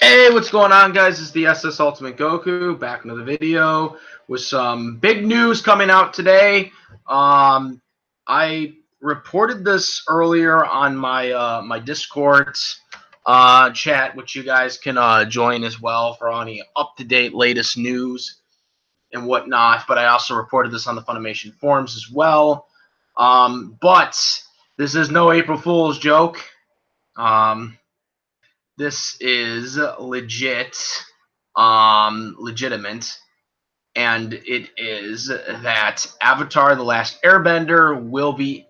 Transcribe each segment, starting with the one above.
Hey, what's going on, guys? It's the SS Ultimate Goku back into the video with some big news coming out today. I reported this earlier on my my Discord chat, which you guys can join as well for any up-to-date latest news and whatnot. But I also reported this on the Funimation forums as well. But this is no April Fool's joke. This is legit, legitimate, and it is that Avatar: The Last Airbender will be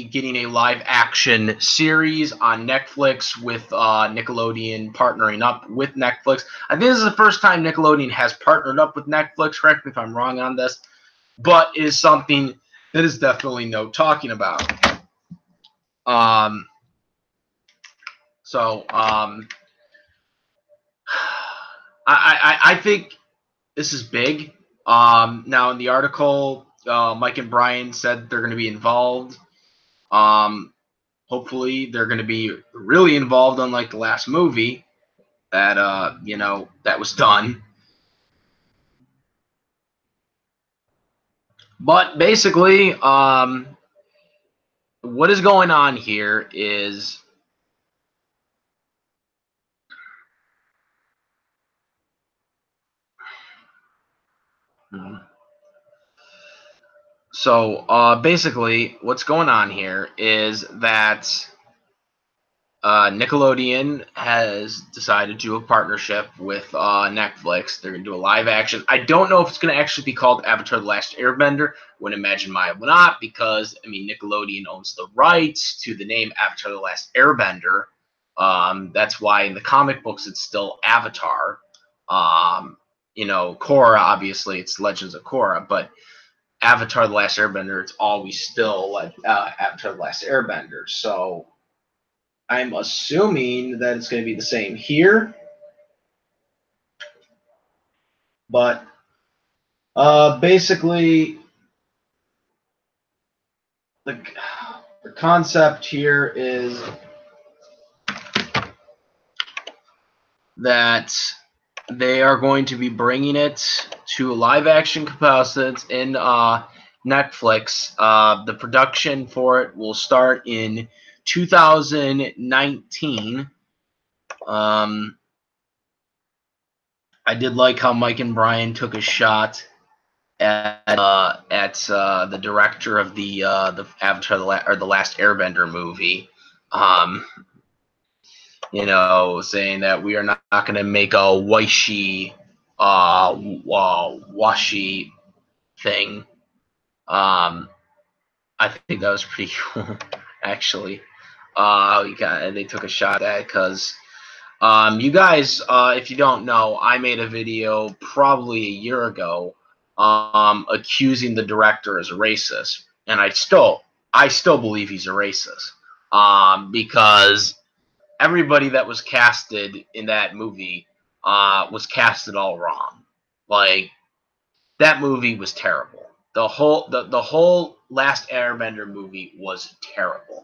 getting a live action series on Netflix with Nickelodeon partnering up with Netflix. I think this is the first time Nickelodeon has partnered up with Netflix. Correct me if I'm wrong on this, but it is something that is definitely no talking about. I think this is big. Now in the article, Mike and Brian said they're going to be involved. Hopefully they're going to be really involved, unlike the last movie that that was done. But basically, what is going on here is basically what's going on here is that Nickelodeon has decided to do a partnership with Netflix. They're going to do a live action. I don't know if it's going to actually be called Avatar: The Last Airbender. Wouldn't imagine why it would not, because I mean Nickelodeon owns the rights to the name Avatar: The Last Airbender. That's why in the comic books it's still Avatar. Korra, obviously it's Legends of Korra, but Avatar: The Last Airbender, it's always still like Avatar: The Last Airbender. So I'm assuming that it's going to be the same here. But basically, the concept here is that they are going to be bringing it to live action capacity in Netflix. The production for it will start in 2019. I did like how Mike and Brian took a shot at the director of the Avatar the Last Airbender movie. Saying that we are not going to make a washy thing. I think that was pretty cool, actually. They took a shot at it because you guys, if you don't know, I made a video probably a year ago accusing the director as a racist, and I still believe he's a racist because everybody that was casted in that movie was casted all wrong. Like, that movie was terrible. The whole Last Airbender movie was terrible.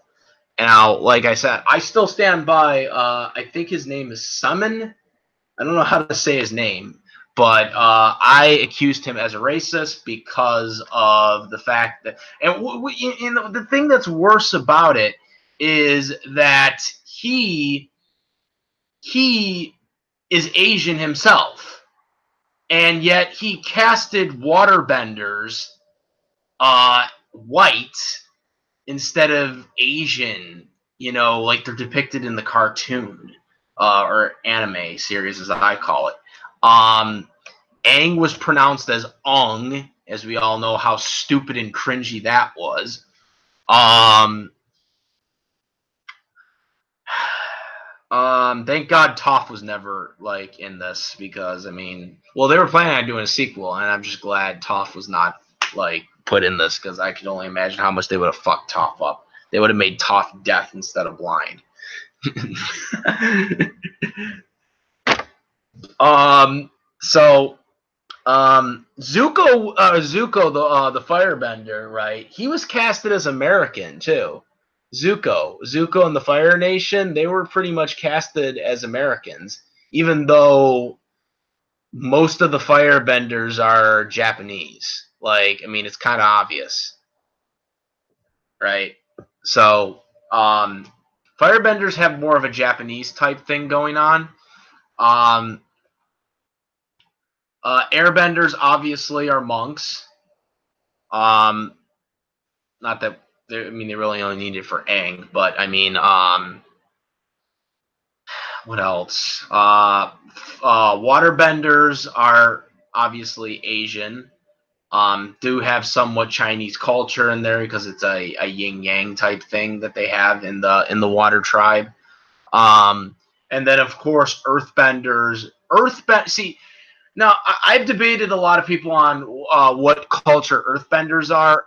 Now, like I said, I still stand by. I think his name is Summon. I don't know how to say his name, but I accused him as a racist because of the fact that, and the thing that's worse about it is that he is Asian himself, and yet he casted waterbenders white instead of Asian, like they're depicted in the cartoon or anime series, as I call it. Aang was pronounced as Ong, as we all know how stupid and cringy that was. Thank God Toph was never like in this, because I mean, well, they were planning on doing a sequel, and I'm just glad Toph was not like put in this, because I can only imagine how much they would have fucked Toph up. They would have made Toph deaf instead of blind. Zuko the firebender, right? He was casted as American too. Zuko and the Fire Nation, they were pretty much casted as Americans, even though most of the firebenders are Japanese. Like, I mean, it's kind of obvious, right? So, firebenders have more of a Japanese type thing going on. Um, airbenders obviously are monks. Um, not that I mean they really only need it for Aang, but I mean, what else? Waterbenders are obviously Asian. Do have somewhat Chinese culture in there because it's a yin yang type thing that they have in the water tribe. Um, and then of course Earthbenders. See, now I've debated a lot of people on what culture Earthbenders are.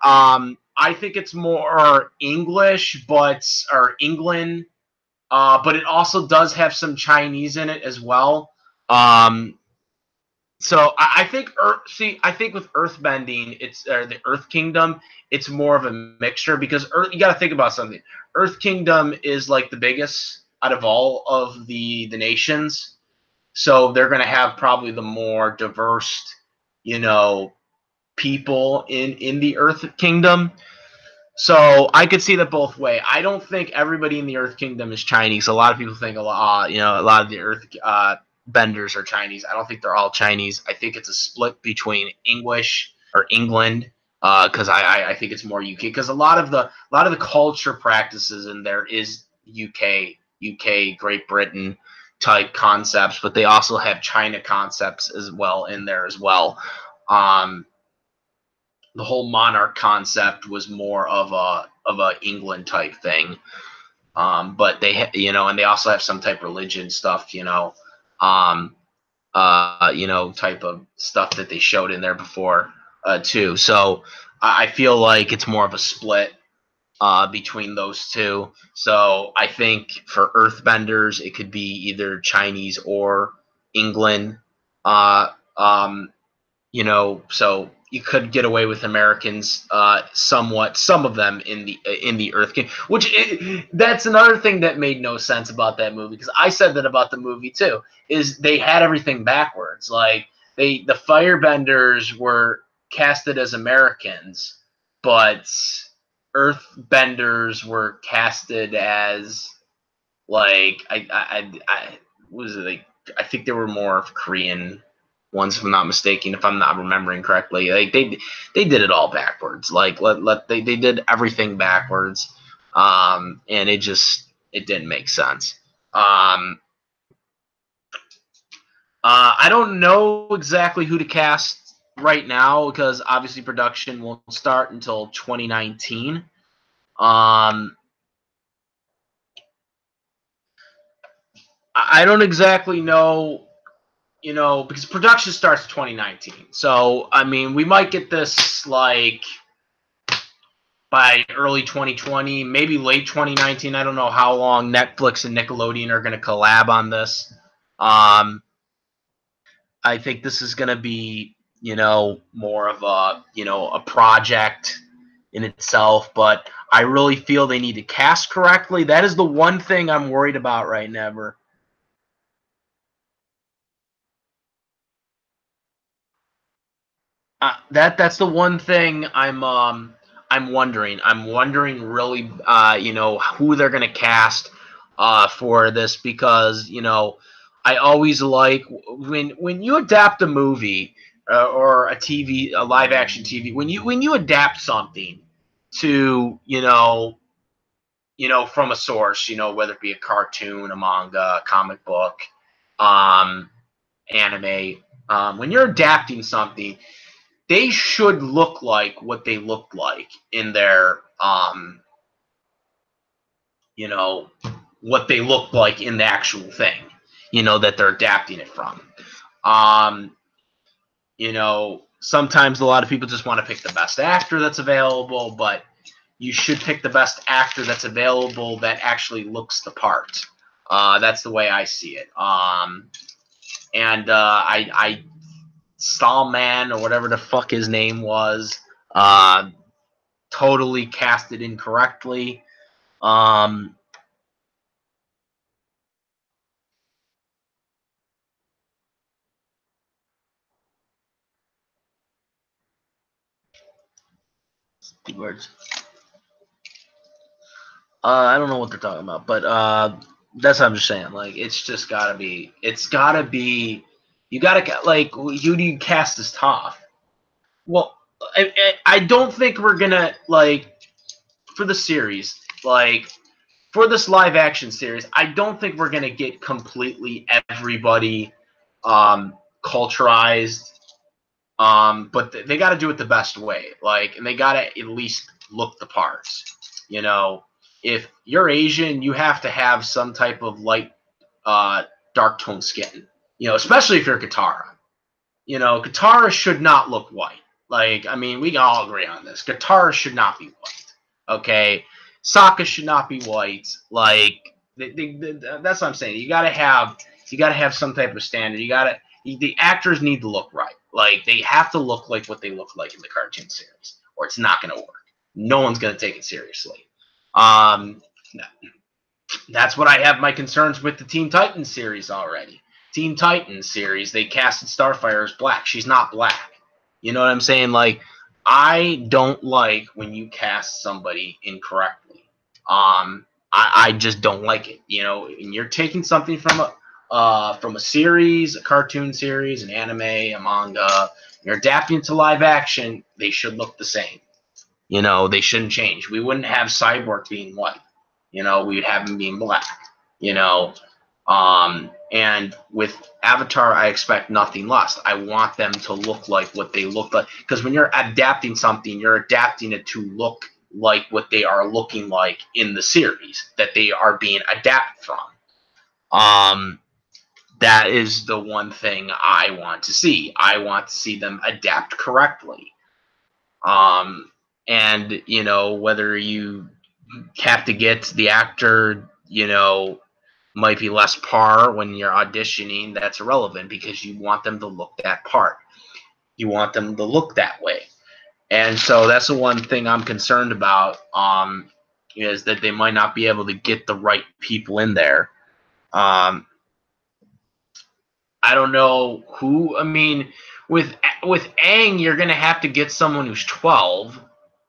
I think it's more English, or England, but it also does have some Chinese in it as well. Um, so I think I think with earthbending, it's the Earth Kingdom. It's more of a mixture because you got to think about something. Earth Kingdom is like the biggest out of all of the nations, so they're going to have probably the more diverse, you know, people in the Earth Kingdom. So I could see that both way. I don't think everybody in the Earth Kingdom is Chinese. A lot of people think a lot of the Earth benders are Chinese. I don't think they're all Chinese. I think it's a split between English or England, because I think it's more UK. Because a lot of the culture practices in there is UK, Great Britain type concepts, but they also have China concepts as well in there as well. Um, the whole monarch concept was more of a England type thing. But and they also have some type of religion stuff, um, type of stuff that they showed in there before, too. So I feel like it's more of a split between those two. So I think for Earthbenders, it could be either Chinese or England. Uh, um, so you could get away with Americans somewhat, some of them in the Earth King, that's another thing that made no sense about that movie, because I said that about the movie too, is they had everything backwards. Like the firebenders were casted as Americans, but earthbenders were casted as, like, I was it like, I think they were more of Korean ones, if I'm not mistaken, if I'm not remembering correctly. Like they did it all backwards. Like they did everything backwards. And it didn't make sense. I don't know exactly who to cast right now because obviously production won't start until 2019. I don't exactly know, because production starts 2019. So, I mean, we might get this like by early 2020, maybe late 2019. I don't know how long Netflix and Nickelodeon are going to collab on this. I think this is going to be, more of a project in itself, but I really feel they need to cast correctly. That is the one thing I'm worried about right now. That's the one thing I'm wondering. I'm wondering really, who they're gonna cast for this, because I always like when you adapt a movie, or a live action TV, when you adapt something to from a source, whether it be a cartoon, a manga, a comic book, um, anime. When you're adapting something, they should look like what they looked like in their you know what they looked like in the actual thing, that they're adapting it from. um Sometimes a lot of people just want to pick the best actor that's available, but you should pick the best actor that's available that actually looks the part. That's the way I see it. And I Stallman, or whatever the fuck his name was, totally cast it incorrectly. Um, words. I don't know what they're talking about, but that's what I'm just saying. Like, it's just gotta be. It's gotta be. You gotta like. Who do you cast as Toph? Well, I don't think we're gonna like for the series. Like for this live action series, I don't think we're gonna get completely everybody culturized. But they got to do it the best way. Like, and they got to at least look the parts. You know, if you're Asian, you have to have some type of light, dark tone skin. You know, especially if you're Katara. You know, Katara should not look white. Like, I mean, we can all agree on this. Katara should not be white. Okay, Sokka should not be white. Like, that's what I'm saying. You gotta have some type of standard. The actors need to look right. Like, they have to look like what they look like in the cartoon series, or it's not gonna work. No one's gonna take it seriously. Um, that's what I have my concerns with the Teen Titans series already. Teen Titans series, they casted Starfire as black. She's not black. You know what I'm saying? Like, I don't like when you cast somebody incorrectly. I just don't like it. You know, and you're taking something from a series, a cartoon series, an anime, a manga. You're adapting it to live action. They should look the same. You know, they shouldn't change. We wouldn't have Cyborg being white. You know, we'd have him being black. You know, and with Avatar, I expect nothing less. I want them to look like what they look like. Because when you're adapting something, you're adapting it to look like what they are looking like in the series that they are being adapted from. That is the one thing I want to see. I want to see them adapt correctly. And, you know, whether you have to get the actor, you know, might be less par when you're auditioning, that's irrelevant because you want them to look that part. You want them to look that way. And so that's the one thing I'm concerned about, is that they might not be able to get the right people in there. I don't know who. I mean, with Aang, you're gonna have to get someone who's 12.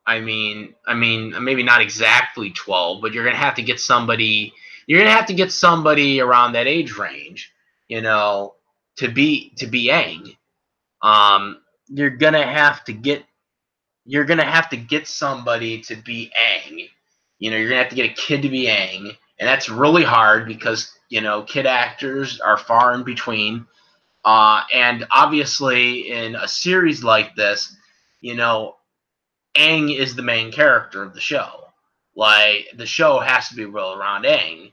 I mean, maybe not exactly 12, but you're gonna have to get somebody. You're gonna have to get somebody around that age range, you know, to be Aang. You're gonna have to get somebody to be Aang. You know, you're gonna have to get a kid to be Aang, and that's really hard because you know kid actors are far in between. And obviously, in a series like this, you know, Aang is the main character of the show. Like, the show has to be built around Aang.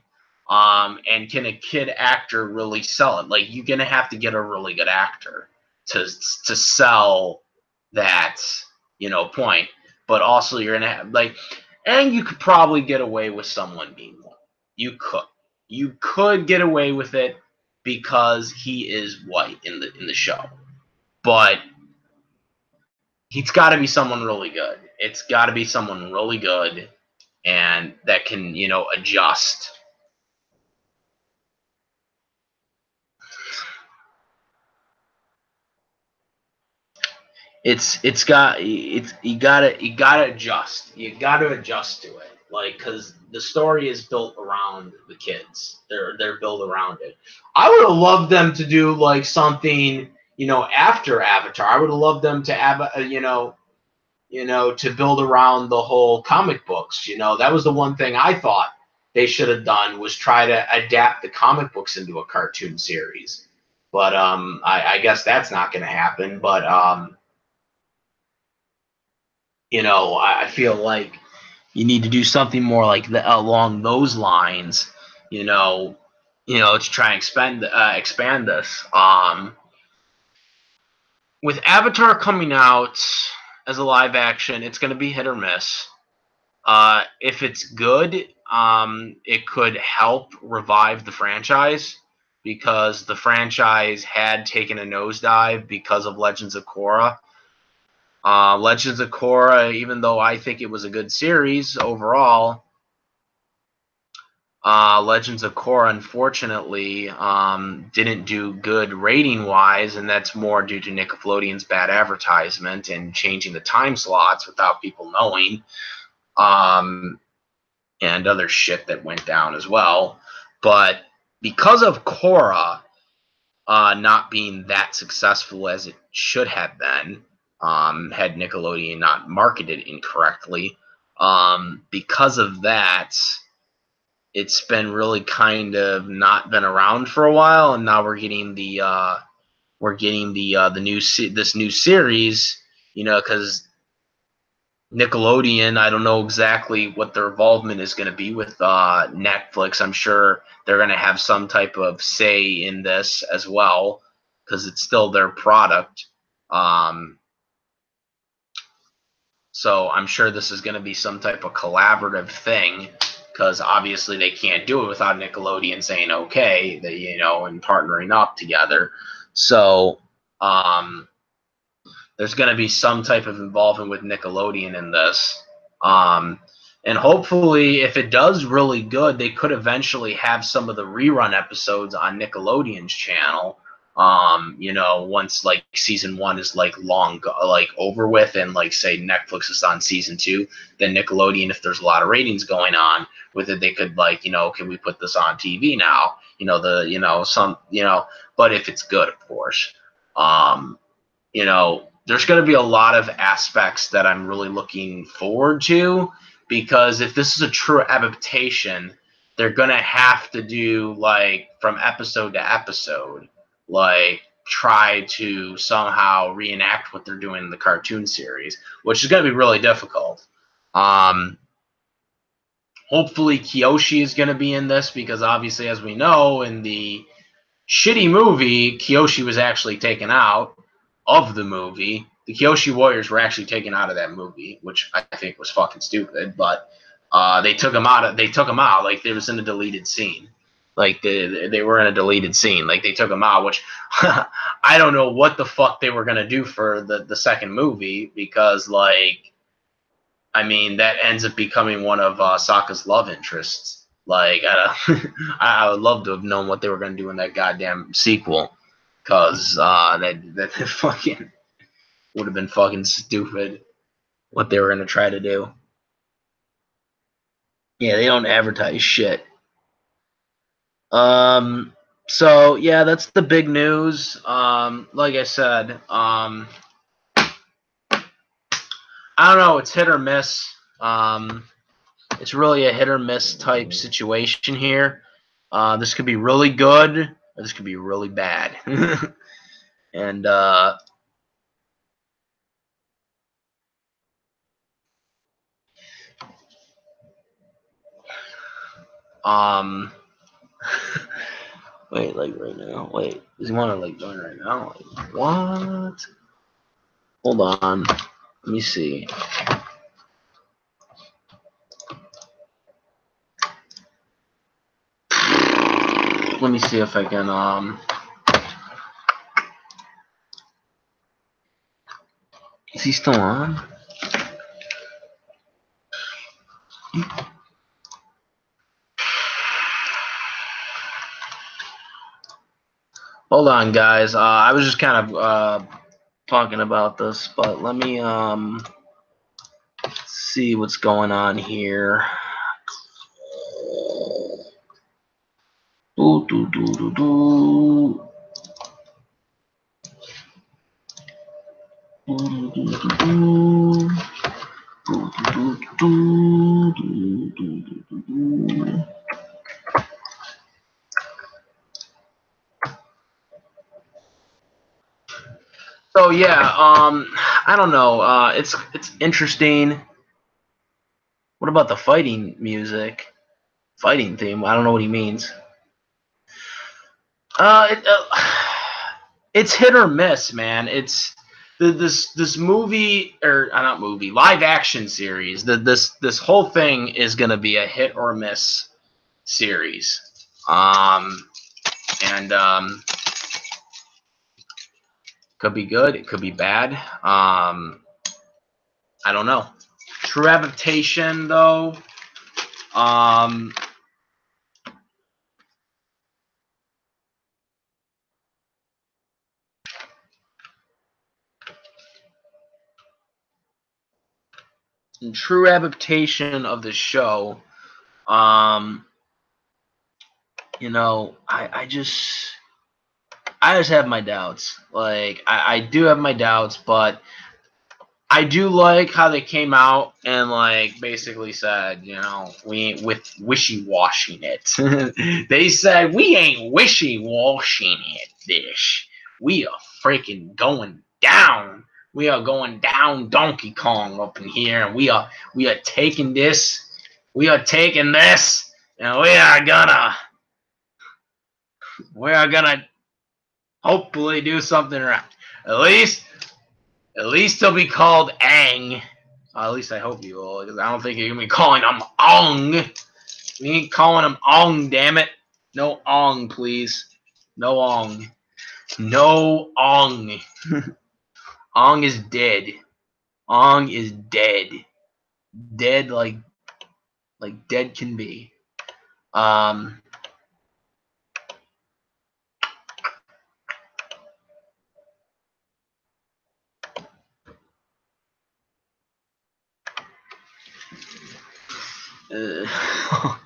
And can a kid actor really sell it? Like, you're gonna have to get a really good actor to sell that, you know, point. But also, you're gonna have like, and you could probably get away with someone being one. You could get away with it because he is white in the show, but he's got to be someone really good. It's got to be someone really good and that can, you know, adjust. It's you gotta adjust. You gotta adjust to it, like because the story is built around the kids. They're built around it. I would have loved them to do like something, you know, after Avatar. I would have loved them to have, to build around the whole comic books. You know, that was the one thing I thought they should have done was try to adapt the comic books into a cartoon series. But I guess that's not going to happen. But you know, I feel like you need to do something more like along those lines. You know, to try and expand this. With Avatar coming out as a live action, it's going to be hit or miss. If it's good, it could help revive the franchise because the franchise had taken a nosedive because of Legends of Korra. Legends of Korra, even though I think it was a good series overall, Legends of Korra, unfortunately, didn't do good rating-wise, and that's more due to Nickelodeon's bad advertisement and changing the time slots without people knowing, and other shit that went down as well. But because of Korra not being that successful as it should have been, had Nickelodeon not marketed incorrectly, because of that, it's been really kind of not been around for a while, and now we're getting the this new series, because Nickelodeon, I don't know exactly what their involvement is going to be with Netflix. I'm sure they're going to have some type of say in this as well, because it's still their product. So I'm sure this is going to be some type of collaborative thing, because obviously they can't do it without Nickelodeon saying okay, and partnering up together. So there's going to be some type of involvement with Nickelodeon in this. And hopefully, if it does really good, they could eventually have some of the rerun episodes on Nickelodeon's channel. Once like season 1 is like over with, and like say Netflix is on season 2, then Nickelodeon, if there's a lot of ratings going on with it, they could can we put this on TV now? But if it's good, of course. There's going to be a lot of aspects that I'm really looking forward to, because if this is a true adaptation, they're going to have to do from episode to episode, try to somehow reenact what they're doing in the cartoon series, which is going to be really difficult. Hopefully Kyoshi is going to be in this, because obviously, as we know, in the shitty movie, Kyoshi was actually taken out of the movie. The Kyoshi Warriors were actually taken out of that movie, which I think was fucking stupid. But they took him out. They took him out like they was in a deleted scene. Like they were in a deleted scene. Like they took him out, which I don't know what the fuck they were gonna do for the second movie, because that ends up becoming one of Sokka's love interests. I would love to have known what they were gonna do in that goddamn sequel, because that fucking would have been fucking stupid what they were going to try to do. Yeah, they don't advertise shit. So yeah, that's the big news. Like I said, I don't know, it's hit or miss. It's really a hit or miss type situation here. This could be really good, or this could be really bad. And wait, right now? Wait, does he want to join right now? What? Hold on. Let me see. Let me see if I can is he still on? Hold on, guys. I was just kind of talking about this, but let me see what's going on here. Do, do, do, do, do. So yeah, I don't know. It's interesting. What about the fighting music? Fighting theme? I don't know what he means. It's hit or miss, man. It's this movie, or not movie, live action series. This whole thing is gonna be a hit or miss series. Could be good. It could be bad. I don't know. True adaptation, though. true adaptation of the show, you know, I just have my doubts. Like, I do have my doubts, but I do like how they came out and like basically said, you know, we ain't with wishy-washing it. They said we ain't wishy-washing it, Fish. We are freaking going down. We are going down Donkey Kong up in here, and we are taking this. We are taking this, and we are gonna hopefully do something right. At least he'll be called Aang. At least I hope you will, because I don't think you're gonna be calling him Ong. We ain't calling him Ong, damn it. No Ong, please. No Ong. No Ong. Ong is dead. Ong is dead. Dead like dead can be.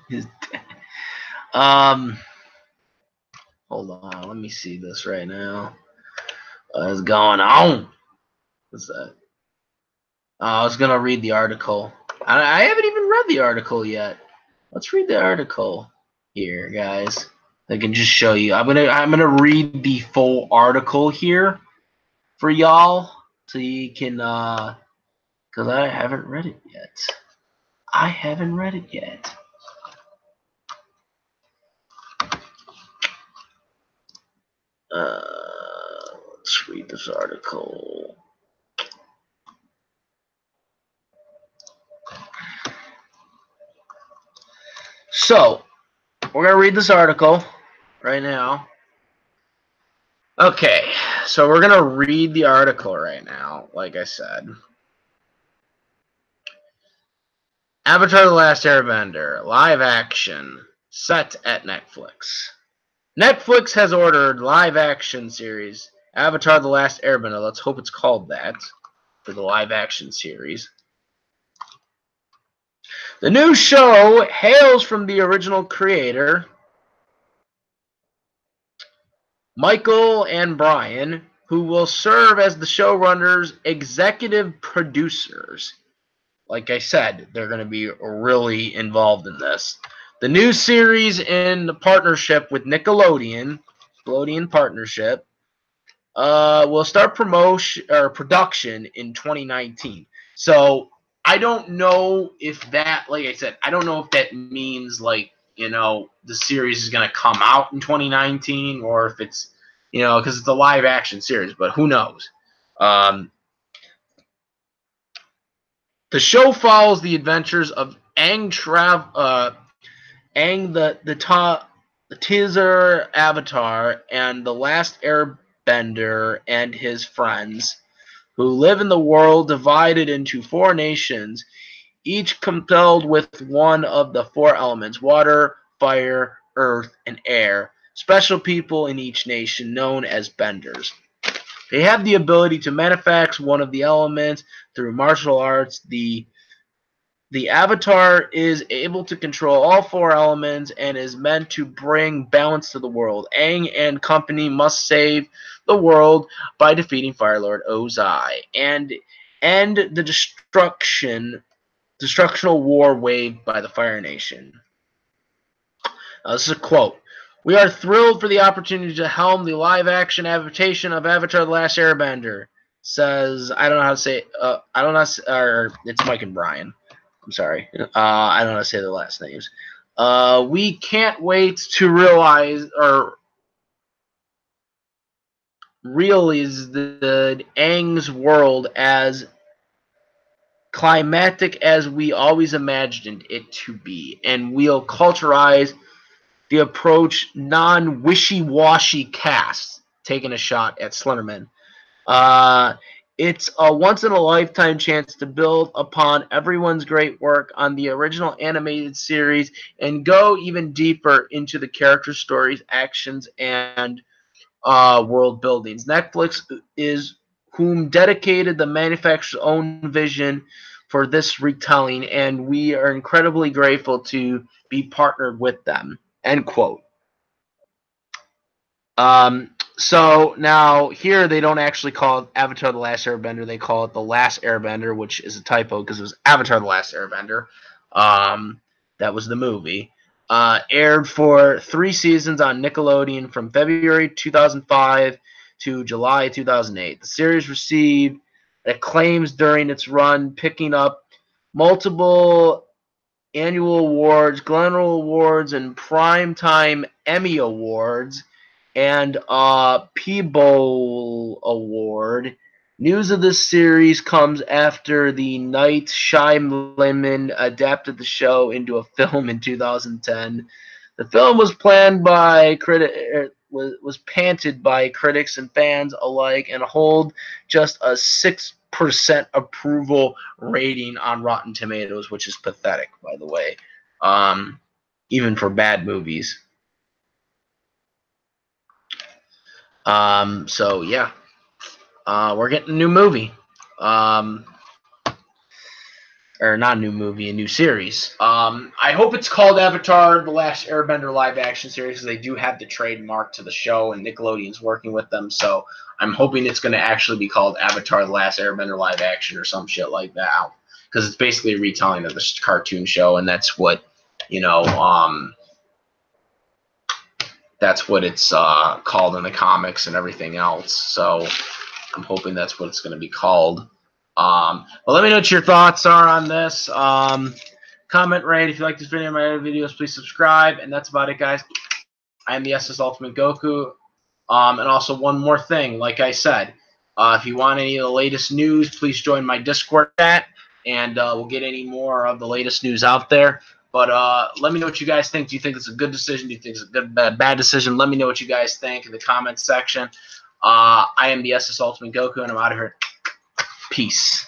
Is dead. Hold on, let me see this right now. What's going on? What's that? I was gonna read the article. I haven't even read the article yet. Let's read the article here, guys. I can just show you. I'm gonna read the full article here for y'all, so you can because I haven't read it yet. I haven't read it yet. Let's read this article. So, we're going to read this article right now. Okay, so we're going to read the article right now, like I said. Avatar The Last Airbender, live action, set at Netflix. Netflix has ordered live action series Avatar The Last Airbender. Let's hope it's called that for the live action series. The new show hails from the original creator, Michael and Brian, who will serve as the showrunners, executive producers. Like I said, they're going to be really involved in this. The new series in partnership with Nickelodeon partnership, will start production in 2019. So I don't know if that, like I said, I don't know if that means like, you know, the series is going to come out in 2019 or if it's, you know, because it's a live action series, but who knows? The show follows the adventures of Aang the Teaser Avatar and the Last Airbender and his friends, who live in the world divided into 4 nations, each compelled with one of the 4 elements: water, fire, earth, and air. Special people in each nation known as benders. They have the ability to manufacture one of the elements through martial arts. The Avatar is able to control all 4 elements and is meant to bring balance to the world. Aang and company must save the world by defeating Fire Lord Ozai and end the destructional war waged by the Fire Nation. This is a quote. "We are thrilled for the opportunity to helm the live-action adaptation of Avatar: The Last Airbender," says, I don't know how to say, or it's Mike and Brian. I'm sorry. I don't know how to say the last names. "We can't wait to realize the Aang's world as climatic as we always imagined it to be, and we'll culturize the approach non-wishy-washy cast," taking a shot at Slenderman. "It's a once-in-a-lifetime chance to build upon everyone's great work on the original animated series and go even deeper into the character stories, actions, and world buildings. Netflix is whom dedicated the manufacturer's own vision for this retelling, and we are incredibly grateful to be partnered with them. End quote. So now here they don't actually call it Avatar: The Last Airbender. They call it The Last Airbender, which is a typo because it was Avatar: The Last Airbender. That was the movie. Aired for 3 seasons on Nickelodeon from February 2005 to July 2008. The series received acclaims during its run, picking up multiple annual awards, Glenroe Awards, and Primetime Emmy Awards, and Peabody Award. News of this series comes after the Night Shyamalan adapted the show into a film in 2010. The film was planned by was panted by critics and fans alike and hold just a 6% approval rating on Rotten Tomatoes, which is pathetic, by the way, even for bad movies. So yeah, we're getting a new movie. Or not a new movie, a new series. I hope it's called Avatar: The Last Airbender live action series, because they do have the trademark to the show, and Nickelodeon's working with them. So I'm hoping it's going to actually be called Avatar: The Last Airbender live action or some shit like that, because it's basically a retelling of the cartoon show, and that's what that's what it's called in the comics and everything else. So I'm hoping that's what it's going to be called. But let me know what your thoughts are on this. Comment, rate. If you like this video and my other videos, please subscribe. And that's about it, guys. I am the SS Ultimate Goku. And also one more thing, like I said, if you want any of the latest news, please join my Discord chat, and we'll get any more of the latest news out there. But let me know what you guys think. Do you think it's a good decision? Do you think it's a good, bad decision? Let me know what you guys think in the comments section. I am the SS Ultimate Goku, and I'm out of here. Peace.